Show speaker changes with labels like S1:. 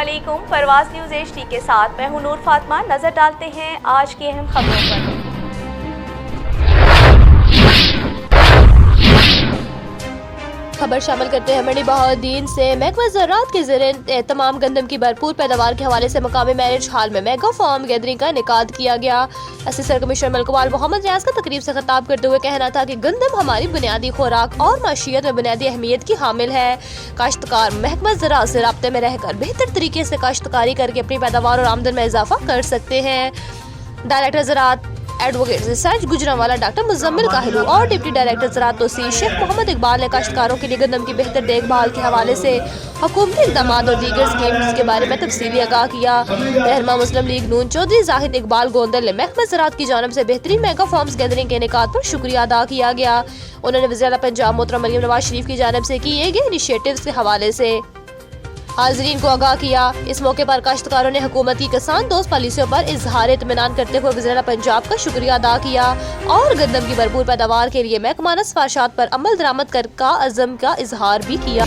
S1: अस्सलामुअलैकुम। परवाज़ news HD के साथ मैं हूं नूर फातिमा। नजर डालते हैं आज की अहम खबरों पर।
S2: खबर शामिल करते हैं मंडी बहाउद्दीन से। महकमा ज़राअत के ज़रिए तमाम गंदम की भरपूर पैदावार के हवाले से मकामी मैरिज हाल में मेगा फार्म गैदरिंग का इनेकाद किया गया। असिस्टेंट कमिश्नर मलकवाल मोहम्मद रियाज का तकरीब से खिताब करते हुए कहना था कि गंदम हमारी बुनियादी खुराक और माशियत में बुनियादी अहमियत की हामिल है। काश्तकार महकमा ज़राअत से राब्ते में रहकर बेहतर तरीके से काश्तकारी करके अपनी पैदावार और आमदन में इजाफा कर सकते हैं। डायरेक्टर ज़राअत adaptive research Gujranwala doctor Muzammil काहिलू और डिप्टी डायरेक्टर ज़राअत तोसी शेख मोहम्मद इकबाल ने काश्तकारों के लिए गंदम की बेहतर देखभाल के हवाले से हुकूमती इक़दाम और दीगर स्कीम्स के बारे में तफसीली आगाह किया। रहनुमा मुस्लिम लीग नून चौधरी जाहिद इकबाल गोंदल ने महकमा ज़राअत की जानिब से बेहतरीन मेगा फार्म्स गैदरिंग के इनेकाद पर शुक्रिया अदा किया गया। उन्होंने वज़ीर पंजाब मोहतरम मरियम नवाज शरीफ की जानिब से किए गए इनिशिएटिव्स के हवाले से हाज़रीन को आगाह किया। इस मौके पर काश्तकारों ने हुकूमत की किसान दोस्त पॉलिसियों पर इजहार इत्मीनान करते हुए वज़ीर पंजाब का शुक्रिया अदा किया और गंदम की भरपूर पैदावार के लिए महकमाना सिफारिशात पर अमल दरामद कर का अज़म का इजहार भी किया।